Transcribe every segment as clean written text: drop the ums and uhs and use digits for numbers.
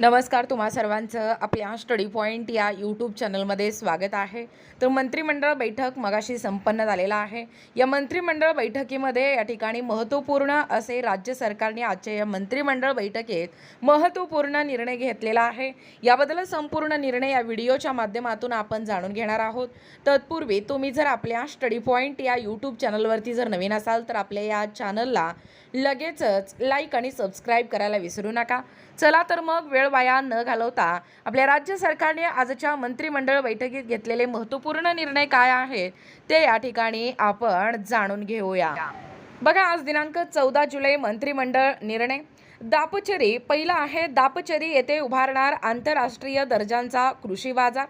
नमस्कार, तुम्हा सर्वांचं आपल्या स्टडी पॉईंट या यूट्यूब चॅनलमध्ये स्वागत आहे। तर मंत्रिमंडळ बैठक मगाशी संपन्न झालेला आहे। या मंत्रिमंडळ बैठकीमध्ये या ठिकाणी महत्त्वपूर्ण असे राज्य सरकारने आजच्या या मंत्रिमंडळ बैठकीत महत्त्वपूर्ण निर्णय घेतलेला आहे। याबद्दल संपूर्ण निर्णय या व्हिडिओच्या माध्यमातून आपण जाणून घेणार आहोत। तत्पूर्वी तुम्ही जर आपल्या स्टडी पॉईंट या यूट्यूब चॅनलवरती जर नवीन असाल तर आपल्या या चॅनलला लगेचच लाईक आणि सबस्क्राईब करायला विसरू नका। चला तर मग वेळ वाया न घालवता आपल्या राज्य सरकारने आजच्या मंत्रिमंडळ बैठकीत घेतलेले महत्त्वपूर्ण निर्णय काय आहेत ते या ठिकाणी आपण जाणून घेऊया। बघा, आज दिनांक 14 जुलै मंत्रिमंडळ निर्णय दापचरी पहिला आहे। दापचरी येथे उभारणार आंतरराष्ट्रीय दर्जाचा कृषी बाजार।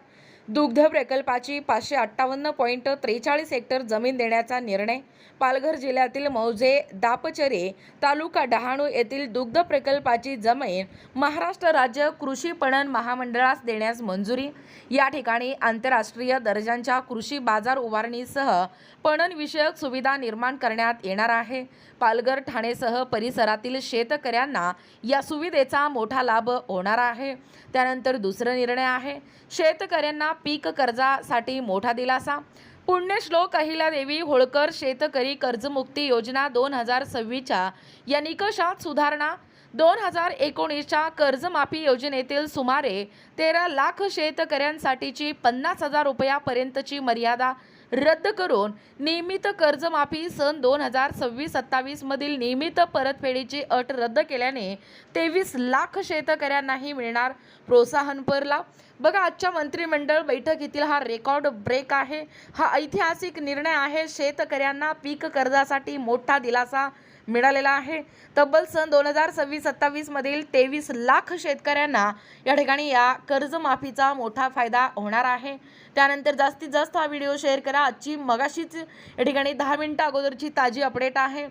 दुग्ध प्रकल्पाची 558.43 हेक्टर जमीन देण्याचा निर्णय। पालघर जिल्ह्यातील मौजे दापचरी तालुका डहाणू येथील दुग्ध प्रकल्पाची जमीन महाराष्ट्र राज्य कृषी पणन महामंडळास देण्यास मंजुरी। या ठिकाणी आंतरराष्ट्रीय दर्जाच्या कृषी बाजार उभारणीसह पणन विषयक सुविधा निर्माण करण्यात येणार आहे। पालघर ठाणेसह परिसरातील शेतकऱ्यांना या सुविधेचा मोठा लाभ होणार आहे। त्यानंतर दुसरा निर्णय आहे शेतकऱ्यांना पीक कर्जासाठी मोठा दिलासा। पुण्यश्लोक अहिल्यादेवी होळकर शेतकरी कर्जमुक्ती योजना 2026च्या या निकषात सुधारणा। 2019च्या कर्जमाफी योजनेतील सुमारे 13 लाख शेतकऱ्यांसाठीची 50,000 रुपयापर्यंतची मर्यादा रद्द करून नियमित कर्जमाफी सन 2026-27 मधील नियमित परतफेडीची अट रद्द केल्याने 23 लाख शेतकऱ्यांनाही मिळणार प्रोत्साहनपर लाभ। बघा, आजच्या मंत्रिमंडळ बैठकीतील हा रेकॉर्ड ब्रेक आहे। हा ऐतिहासिक निर्णय आहे। शेतकऱ्यांना पीक कर्जासाठी मोठा दिलासा मिळालेला आहे। तब्बल सन 2026-27 मधील 23 लाख शेतकऱ्यांना या ठिकाणी या कर्जमाफीचा मोठा फायदा होणार आहे। त्यानंतर जास्तीत जास्त हा व्हिडिओ शेअर करा। आजची मगाशीच या ठिकाणी 10 मिनिटं अगोदरची ताजी अपडेट आहे।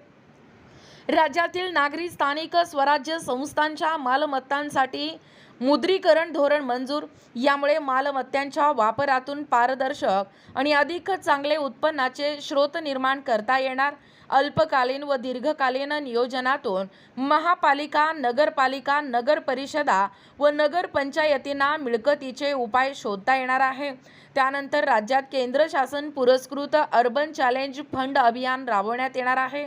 राज्यातील नागरी स्थानिक स्वराज्य संस्थांच्या मालमत्तांसाठी मुद्रीकरण धोरण मंजूर। यामुळे मालमत्तांच्या वापरातून पारदर्शक आणि अधिक चांगले उत्पन्नाचे स्रोत निर्माण करता येणार। अल्पकालीन व दीर्घकालीन नियोजनातून महापालिका, नगरपालिका, नगर परिषदा व नगरपंचायतींना मिळकतीचे उपाय शोधता येणार आहे। त्यानंतर राज्यात केंद्र शासन पुरस्कृत अर्बन चॅलेंज फंड अभियान राबवण्यात येणार आहे।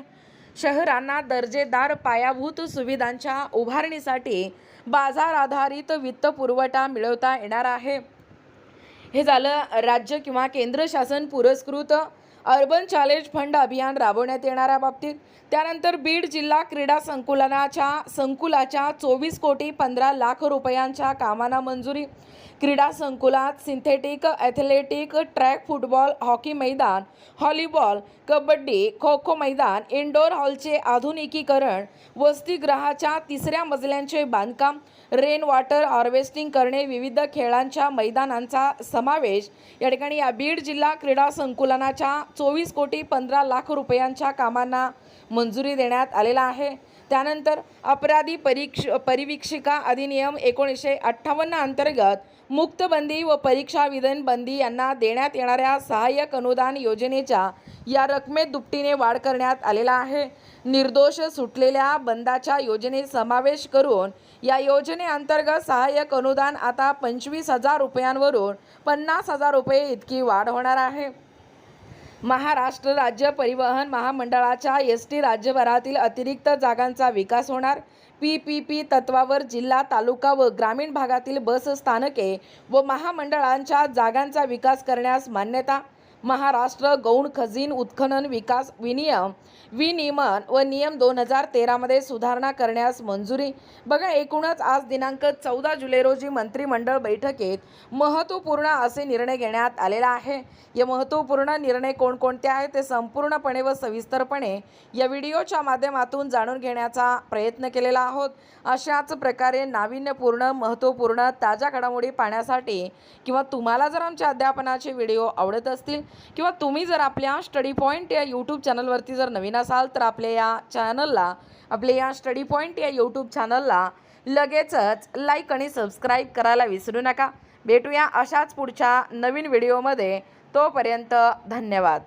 शहरांना दर्जेदार पायाभूत सुविधांच्या उभारणीसाठी बाजार आधारित वित्त पुरवठा मिळवता येणार आहे। हे झालं राज्य किंवा केंद्र शासन पुरस्कृत अर्बन चॅलेंज फंड अभियान राबवण्यात येणाऱ्या बाबतीत। त्यानंतर बीड जिल्हा क्रीडा संकुलाच्या 24 कोटी 15 लाख रुपयांच्या कामांना मंजुरी। क्रीडा संकुलात synthetic, athletic, track, football, hockey मैदान, व्हॉलीबॉल, कबड्डी, खो खो मैदान, इंडोर हॉलचे आधुनिकीकरण, वसतिगृहाच्या 3ऱ्या मजल्यांचे बांधकाम, रेन वॉटर हार्वेस्टिंग करणे, विविध खेळांच्या मैदानांचा समावेश या ठिकाणी या बीड जिल्हा क्रीडा संकुलाच्या 24 कोटी 15 लाख रुपयांच्या कामांना मंजुरी देण्यात आलेला आहे। त्यानंतर अपराधी परिवीक्षिका अधिनियम 1958 अंतर्गत मुक्तबंदी व परीक्षा विधान बंदी यांना देण्यात येणाऱ्या सहाय्यक अनुदान योजनेच्या या रकमेत दुपटीने वाढ करण्यात आलेला आहे। निर्दोष सुटलेल्या बंदाच्या योजनेत समावेश करून या योजनेअंतर्गत सहाय्यक अनुदान आता 25,000 रुपयांवरून 50,000 रुपये इतकी वाढ होणार आहे। महाराष्ट्र राज्य परिवहन महामंडळाच्या एसटी राज्यभरातील अतिरिक्त जागांचा विकास होणार। PPP तत्वावर जिल्हा, तालुका व ग्रामीण भागातील बस स्थानके व महामंडळांच्या जागांचा विकास करण्यास मान्यता। महाराष्ट्र गौण खजिन उत्खनन विकास विनियमन व नियम 2013 मध्ये सुधारणा करण्यास मंजुरी। बघा, एकूणच आज दिनांक 14 जुलै रोजी मंत्रिमंडळ बैठकीत महत्त्वपूर्ण असे निर्णय घेण्यात आलेला आहे। या महत्त्वपूर्ण निर्णय कोणकोणते आहेत ते संपूर्णपणे व सविस्तरपणे या व्हिडिओच्या माध्यमातून जाणून घेण्याचा प्रयत्न केलेला आहोत। अशाच प्रकारे नाविन्यपूर्ण, महत्त्वपूर्ण, ताज्या घडामोडी पाहण्यासाठी किंवा तुम्हाला जर आमच्या अध्यापनाचे व्हिडिओ आवडत असतील किंवा तुम्ही जर आपल्या स्टडी पॉईंट या यूट्यूब चॅनलवरती जर नवीन असाल तर आपल्या या स्टडी पॉईंट या यूट्यूब चॅनलला लगेचच लाईक आणि सबस्क्राईब करायला विसरू नका। भेटूया अशाच पुढच्या नवीन व्हिडिओमध्ये। तोपर्यंत धन्यवाद।